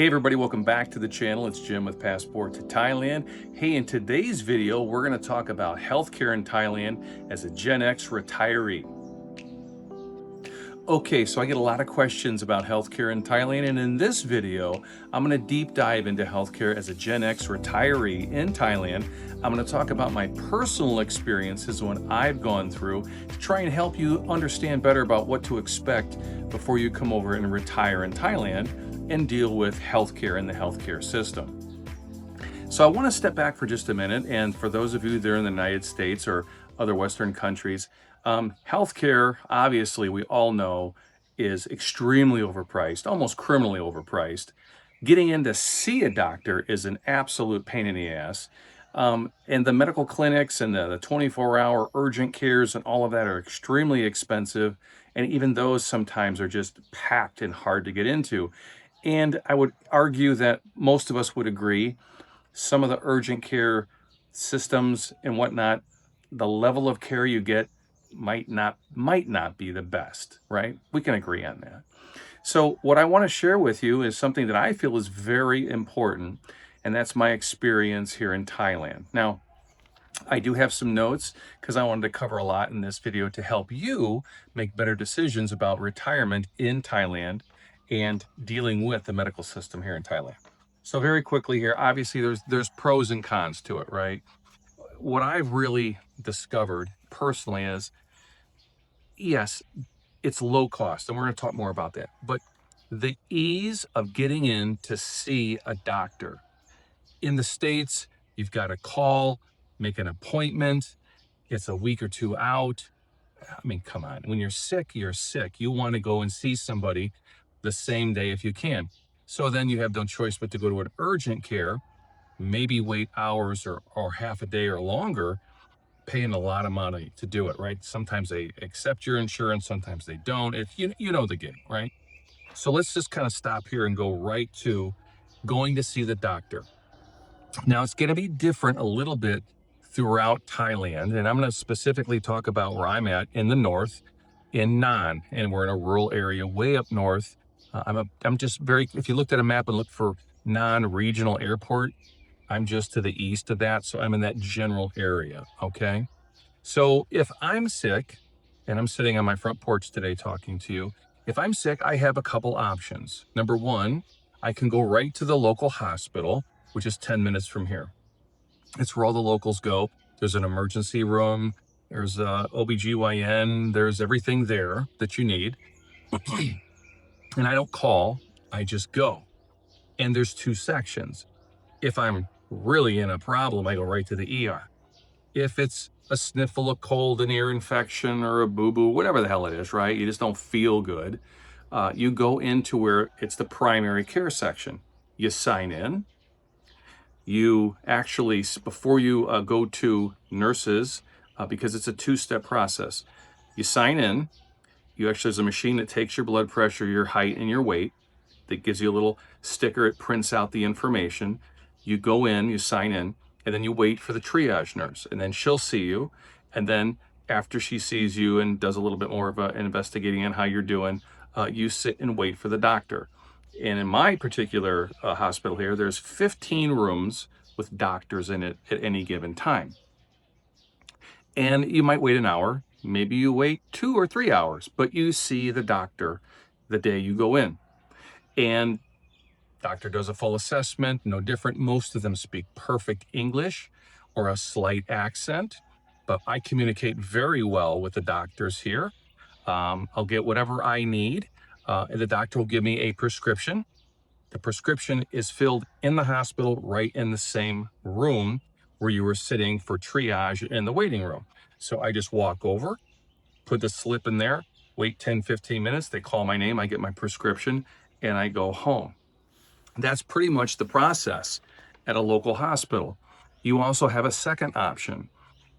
Hey everybody, welcome back to the channel. It's Jim with Passport to Thailand. Hey, in today's video, we're going to talk about healthcare in Thailand as a Gen X retiree. Okay, so I get a lot of questions about healthcare in Thailand, and in this video, I'm going to deep dive into healthcare as a Gen X retiree in Thailand. I'm going to talk about my personal experiences when I've gone through to try and help you understand better about what to expect before you come over and retire in Thailand and deal with healthcare and the healthcare system. So I want to step back for just a minute, and for those of you that are in the United States or other Western countries, healthcare, obviously, we all know, is extremely overpriced, almost criminally overpriced. Getting in to see a doctor is an absolute pain in the ass. And the medical clinics and the 24-hour urgent cares and all of that are extremely expensive. And even those sometimes are just packed and hard to get into. And I would argue that most of us would agree some of the urgent care systems and whatnot, the level of care you get might not be the best, right? We can agree on that. So what I want to share with you is something that I feel is very important, and that's my experience here in Thailand. Now, I do have some notes because I wanted to cover a lot in this video to help you make better decisions about retirement in Thailand and dealing with the medical system here in Thailand. So very quickly here, obviously there's pros and cons to it, right? What I've really discovered personally is, yes, it's low cost, and we're going to talk more about that, but the ease of getting in to see a doctor in the States, you've got to call, make an appointment. It's a week or two out. I mean, come on. When you're sick, you're sick. You want to go and see somebody the same day if you can. So then you have no choice but to go to an urgent care, maybe wait hours or half a day or longer, paying a lot of money to do it, right? Sometimes they accept your insurance, sometimes they don't. You know the game, right? So let's just kind of stop here and go right to going to see the doctor. Now, it's going to be different a little bit throughout Thailand, and I'm going to specifically talk about where I'm at in the north, in Nan, and we're in a rural area way up north. I'm just very, if you looked at a map and looked for Nan Regional Airport, I'm just to the east of that, so I'm in that general area, okay? So if I'm sick, and I'm sitting on my front porch today talking to you, if I'm sick, I have a couple options. Number one, I can go right to the local hospital, which is 10 minutes from here. It's where all the locals go. There's an emergency room, there's a OBGYN, there's everything there that you need. And I don't call, I just go. And there's two sections. If I'm really in a problem, I go right to the ER. If it's a sniffle, a cold, an ear infection, or a boo-boo, whatever the hell it is, right? You just don't feel good. You go into where it's the primary care section. You sign in. You actually, before you go to nurses, because it's a two-step process, you sign in. You actually, there's a machine that takes your blood pressure, your height, and your weight. That gives you a little sticker. It prints out the information. You go in, you sign in, and then you wait for the triage nurse, and then she'll see you. And then after she sees you and does a little bit more of an investigating on how you're doing, you sit and wait for the doctor. And in my particular hospital here, there's 15 rooms with doctors in it at any given time. And you might wait an hour, maybe you wait 2 or 3 hours, but you see the doctor the day you go in. And doctor does a full assessment, no different. Most of them speak perfect English or a slight accent, but I communicate very well with the doctors here. I'll get whatever I need, and the doctor will give me a prescription. The prescription is filled in the hospital, right in the same room where you were sitting for triage in the waiting room. So I just walk over, put the slip in there, wait 10, 15 minutes. They call my name, I get my prescription, and I go home. That's pretty much the process at a local hospital. You also have a second option.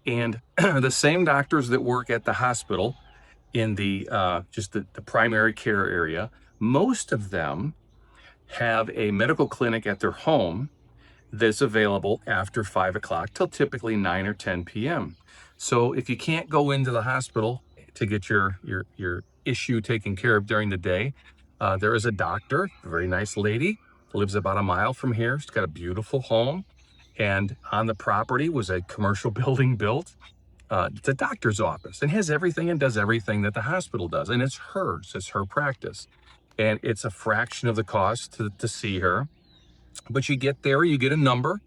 And the same doctors that work at the hospital in the just the primary care area, most of them have a medical clinic at their home that's available after 5 o'clock till typically 9 or 10 p.m. So if you can't go into the hospital to get your issue taken care of during the day, there is a doctor, a very nice lady, lives about a mile from here. She's got a beautiful home. And on the property was a commercial building built. It's a doctor's office and has everything and does everything that the hospital does. And it's hers, it's her practice. And it's a fraction of the cost to see her. But you get there, you get a number.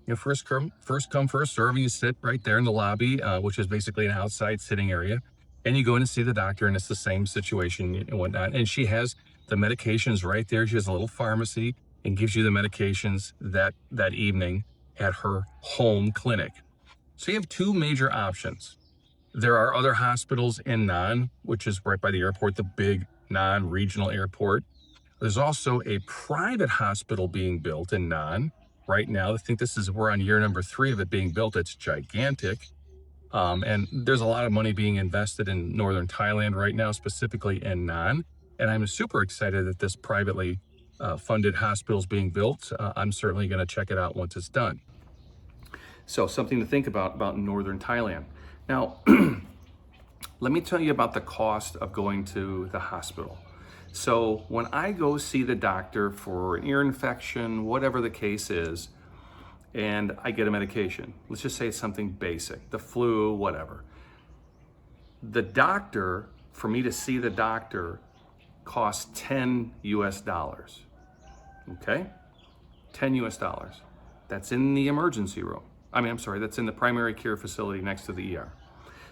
You know, first come, first serve, and you sit right there in the lobby, which is basically an outside sitting area. And you go in and see the doctor, and it's the same situation and whatnot. And she has the medications right there. She has a little pharmacy and gives you the medications that evening at her home clinic. So you have two major options. There are other hospitals in Nan, which is right by the airport, the big non-regional airport. There's also a private hospital being built in Nan right now. I think we're on year number 3 of it being built. It's gigantic. And there's a lot of money being invested in northern Thailand right now, specifically in Nan. And I'm super excited that this privately funded hospital is being built. I'm certainly going to check it out once it's done. So something to think about northern Thailand. Now, let me tell you about the cost of going to the hospital. So when I go see the doctor for an ear infection, whatever the case is, and I get a medication, let's just say it's something basic, the flu, whatever. The doctor, for me to see the doctor, costs $10 US. Okay? $10 US. That's in the emergency room. That's in the primary care facility next to the ER.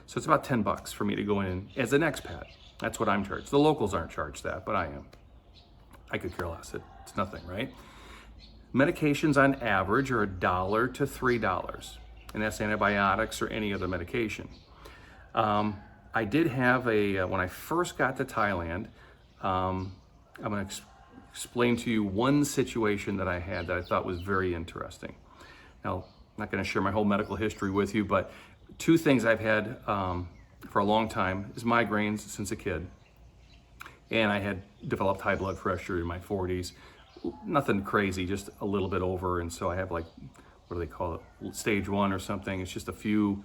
So it's about $10 for me to go in as an expat. That's what I'm charged. The locals aren't charged that, but I am. I could care less. It's nothing, right? Medications on average are $1 to $3, and that's antibiotics or any other medication. I did have when I first got to Thailand, I'm going to explain to you one situation that I had that I thought was very interesting. Now, I'm not going to share my whole medical history with you, but 2 things I've had for a long time is migraines since a kid. And I had developed high blood pressure in my 40s. Nothing crazy, just a little bit over. And so I have what do they call it? Stage 1 or something. It's just a few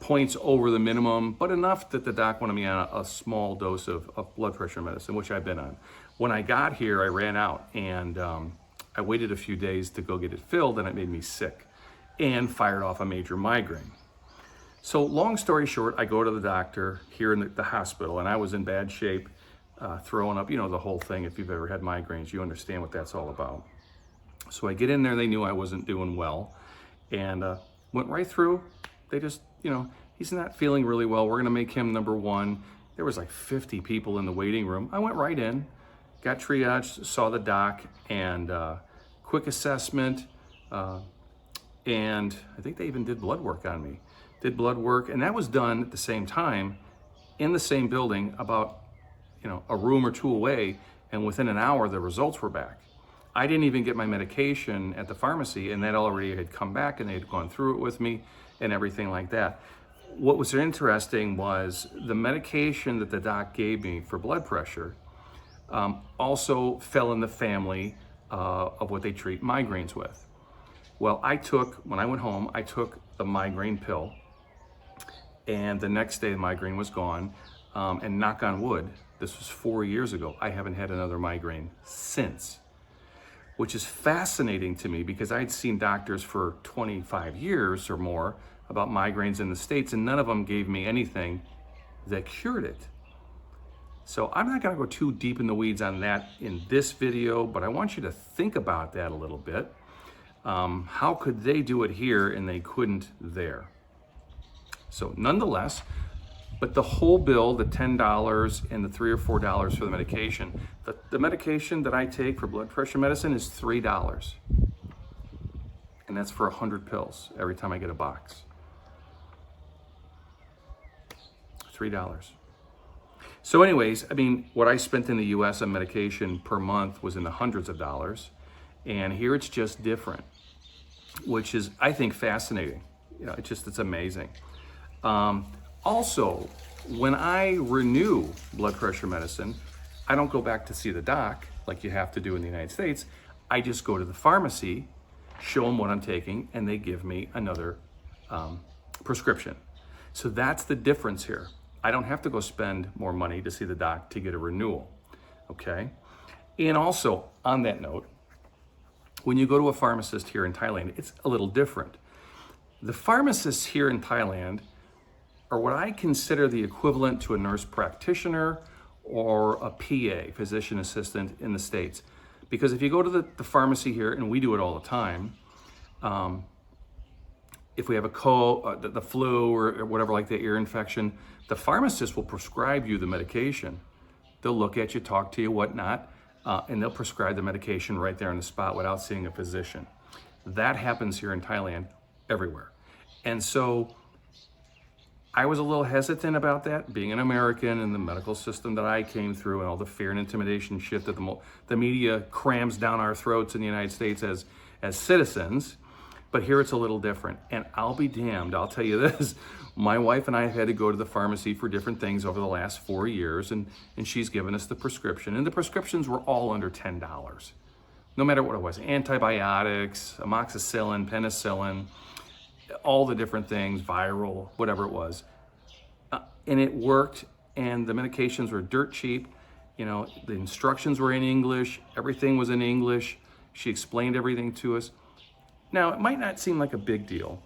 points over the minimum, but enough that the doc wanted me on a small dose of blood pressure medicine, which I've been on. When I got here, I ran out and I waited a few days to go get it filled, and it made me sick and fired off a major migraine. So long story short, I go to the doctor here in the hospital, and I was in bad shape, throwing up, the whole thing. If you've ever had migraines, you understand what that's all about. So I get in there, they knew I wasn't doing well, and went right through. They just, he's not feeling really well. We're gonna make him number 1. There was like 50 people in the waiting room. I went right in, got triaged, saw the doc, and quick assessment, and I think they even did blood work on me. Did blood work, and that was done at the same time in the same building, about a room or 2 away, and within an hour the results were back. I didn't even get my medication at the pharmacy, and that already had come back, and they had gone through it with me and everything like that. What was interesting was the medication that the doc gave me for blood pressure also fell in the family of what they treat migraines with. Well, when I went home, I took the migraine pill, and the next day the migraine was gone, and knock on wood, this was 4 years ago, I haven't had another migraine since, which is fascinating to me because I'd seen doctors for 25 years or more about migraines in the States, and none of them gave me anything that cured it. So I'm not gonna go too deep in the weeds on that in this video, but I want you to think about that a little bit. How could they do it here and they couldn't there? So nonetheless, but the whole bill, the $10 and the $3 or $4 for the medication, the medication that I take for blood pressure medicine is $3. And that's for 100 pills every time I get a box. $3. So anyways, what I spent in the US on medication per month was in the hundreds of dollars. And here it's just different, which is, I think, fascinating. It's amazing. Also, when I renew blood pressure medicine, I don't go back to see the doc like you have to do in the United States. I just go to the pharmacy, show them what I'm taking, and they give me another prescription. So that's the difference here. I don't have to go spend more money to see the doc to get a renewal, okay? And also, on that note, When you go to a pharmacist here in Thailand, it's a little different. The pharmacists here in Thailand are what I consider the equivalent to a nurse practitioner or a PA, physician assistant in the States. Because if you go to the pharmacy here, and we do it all the time, if we have the flu or whatever, like the ear infection, the pharmacist will prescribe you the medication. They'll look at you, talk to you, whatnot, and they'll prescribe the medication right there on the spot without seeing a physician. That happens here in Thailand everywhere. And so I was a little hesitant about that, being an American and the medical system that I came through and all the fear and intimidation shit that the media crams down our throats in the United States as citizens. But here it's a little different. And I'll be damned, I'll tell you this, my wife and I have had to go to the pharmacy for different things over the last 4 years, and she's given us the prescription. And the prescriptions were all under $10, no matter what it was. Antibiotics, amoxicillin, penicillin, all the different things, viral, whatever it was. And it worked, and the medications were dirt cheap. You know, the instructions were in English, everything was in English. She explained everything to us. Now, it might not seem like a big deal,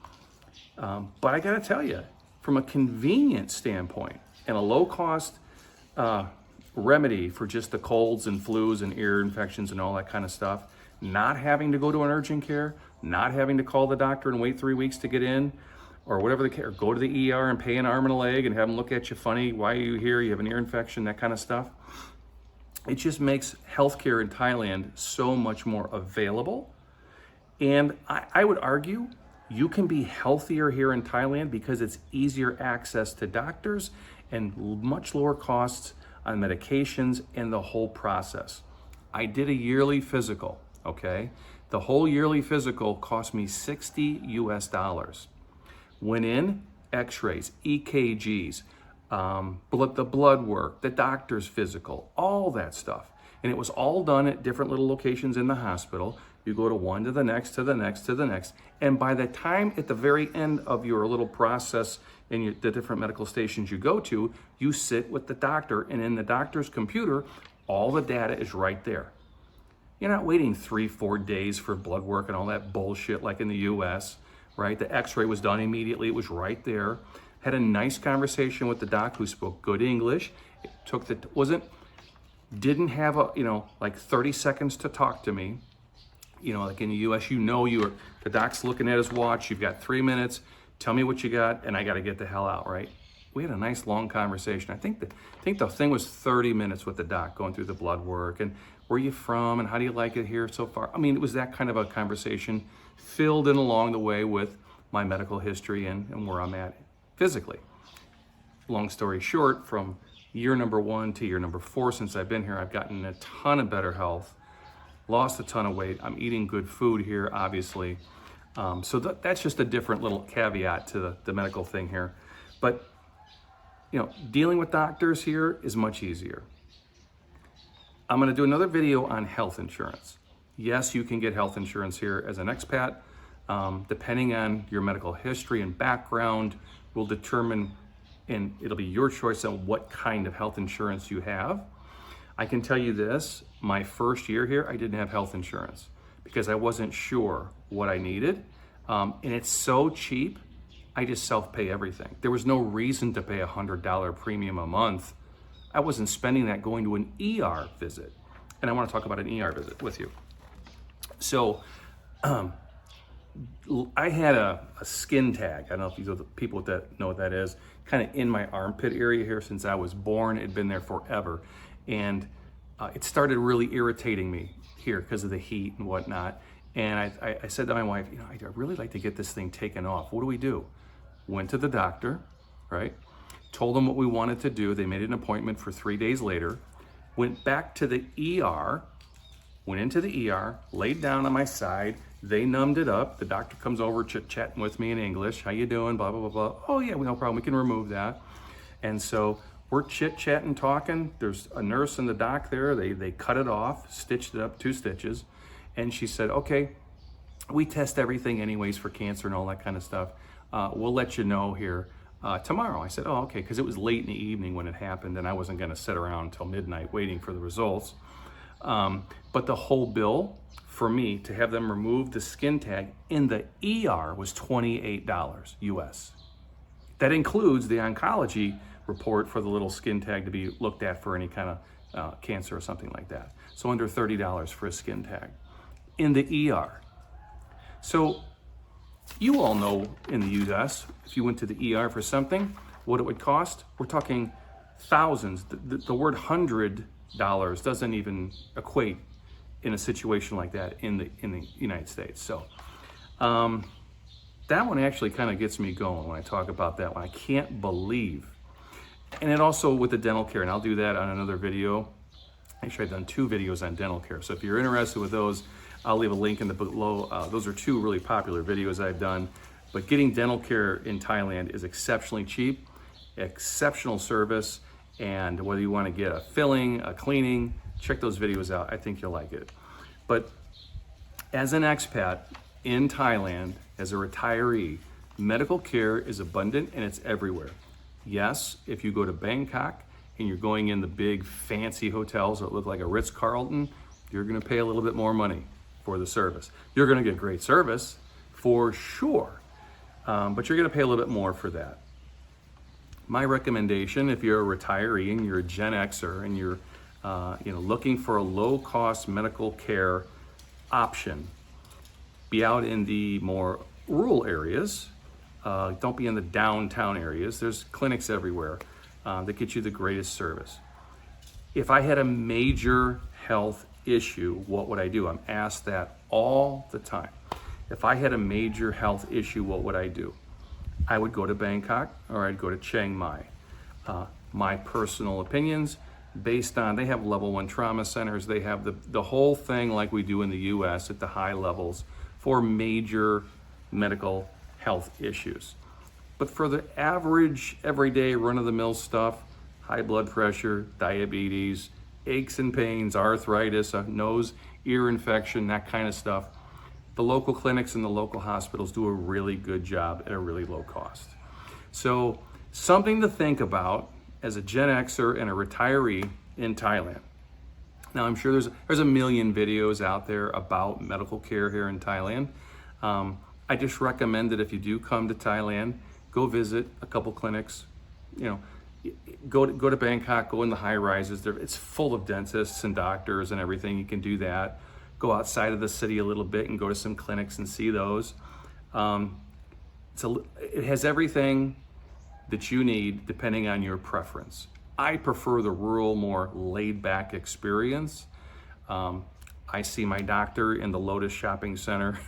but I gotta tell you, from a convenience standpoint and a low-cost remedy for just the colds and flus and ear infections and all that kind of stuff, not having to go to an urgent care, not having to call the doctor and wait 3 weeks to get in, or whatever or go to the ER and pay an arm and a leg and have them look at you funny, why are you here, you have an ear infection, that kind of stuff. It just makes healthcare in Thailand so much more available. And I would argue you can be healthier here in Thailand because it's easier access to doctors and much lower costs on medications and the whole process. I did a yearly physical, okay? The whole yearly physical cost me $60 US. Went in, x-rays, EKGs, the blood work, the doctor's physical, all that stuff. And it was all done at different little locations in the hospital. You go to one, to the next, to the next, to the next. And by the time at the very end of your little process in the different medical stations you go to, you sit with the doctor, and in the doctor's computer, all the data is right there. You're not waiting 3-4 days for blood work and all that bullshit like in the US, right? The x-ray was done immediately, it was right there. Had a nice conversation with the doc who spoke good English. It didn't have like 30 seconds to talk to me. You know, like in the US, the doc's looking at his watch, you've got 3 minutes, tell me what you got, and I gotta get the hell out, right? We had a nice long conversation. I think the thing was 30 minutes with the doc going through the blood work and where you from and how do you like it here so far? I mean, it was that kind of a conversation filled in along the way with my medical history and where I'm at physically. Long story short, from year number 1 to year number 4 since I've been here, I've gotten a ton of better health, lost a ton of weight. I'm eating good food here, obviously. So that's just a different little caveat to the medical thing here. But, dealing with doctors here is much easier. I'm gonna do another video on health insurance. Yes, you can get health insurance here as an expat. Depending on your medical history and background will determine, and it'll be your choice on what kind of health insurance you have. I can tell you this, my first year here, I didn't have health insurance because I wasn't sure what I needed. And it's so cheap, I just self-pay everything. There was no reason to pay $100 premium a month. I wasn't spending that going to an ER visit. And I want to talk about an ER visit with you. So I had a skin tag. I don't know if these are the people that know what that is, kind of in my armpit area here since I was born. It'd been there forever. And it started really irritating me here because of the heat and whatnot. And I said to my wife, I'd really like to get this thing taken off. What do we do? Went to the doctor, right? Told them what we wanted to do. They made an appointment for 3 days later. Went back to the ER, went into the ER, laid down on my side. They numbed it up. The doctor comes over chit-chatting with me in English. How you doing? Blah, blah, blah, blah. Oh yeah, no problem. We can remove that. And so we're chit-chatting, talking. There's a nurse and the doc there. They cut it off, stitched it up, 2 stitches. And she said, okay, we test everything anyways for cancer and all that kind of stuff. We'll let you know here tomorrow. I said, oh, okay, because it was late in the evening when it happened and I wasn't gonna sit around until midnight waiting for the results. But the whole bill for me to have them remove the skin tag in the ER was $28 US. That includes the oncology report for the little skin tag to be looked at for any kind of cancer or something like that. So under $30 for a skin tag in the ER. So you all know in the US, if you went to the ER for something, what it would cost. We're talking thousands. The word $100 doesn't even equate in a situation like that in the United States. So that one actually kind of gets me going when I talk about that one. I can't believe. And it also with the dental care, and I'll do that on another video. Actually, I've done 2 videos on dental care. So if you're interested with those, I'll leave a link in the below. Those are 2 really popular videos I've done. But getting dental care in Thailand is exceptionally cheap, exceptional service, and whether you want to get a filling, a cleaning, check those videos out. I think you'll like it. But as an expat in Thailand, as a retiree, medical care is abundant and it's everywhere. Yes, if you go to Bangkok and you're going in the big fancy hotels that look like a Ritz-Carlton, you're going to pay a little bit more money for the service. You're going to get great service for sure, but you're going to pay a little bit more for that. My recommendation, if you're a retiree and you're a Gen Xer and you're looking for a low-cost medical care option, be out in the more rural areas. Don't be in the downtown areas. There's clinics everywhere that get you the greatest service. If I had a major health issue, what would I do? I'm asked that all the time. If I had a major health issue, what would I do? I would go to Bangkok or I'd go to Chiang Mai. My personal opinions, based on, they have level 1 trauma centers. They have the whole thing like we do in the US at the high levels for major medical health issues. But for the average, everyday, run-of-the-mill stuff, high blood pressure, diabetes, aches and pains, arthritis, a nose, ear infection, that kind of stuff, the local clinics and the local hospitals do a really good job at a really low cost. So something to think about as a Gen Xer and a retiree in Thailand. Now, I'm sure there's a million videos out there about medical care here in Thailand. I just recommend that if you do come to Thailand, go visit a couple clinics. Go to Bangkok, go in the high rises. It's full of dentists and doctors and everything. You can do that. Go outside of the city a little bit and go to some clinics and see those. It has everything that you need depending on your preference. I prefer the rural, more laid-back experience. I see my doctor in the Lotus Shopping Center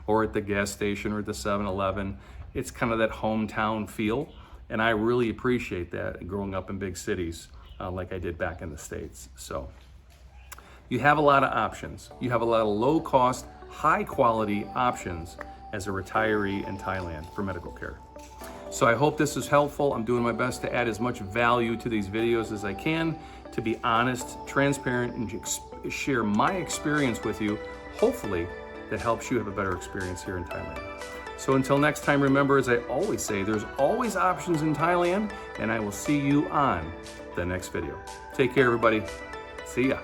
or at the gas station or at the 7-Eleven. It's kind of that hometown feel, and I really appreciate that growing up in big cities like I did back in the States. So you have a lot of options. You have a lot of low-cost, high-quality options as a retiree in Thailand for medical care. So I hope this is helpful. I'm doing my best to add as much value to these videos as I can, to be honest, transparent, and share my experience with you. Hopefully that helps you have a better experience here in Thailand. So until next time, remember, as I always say, there's always options in Thailand, and I will see you on the next video. Take care, everybody. See ya.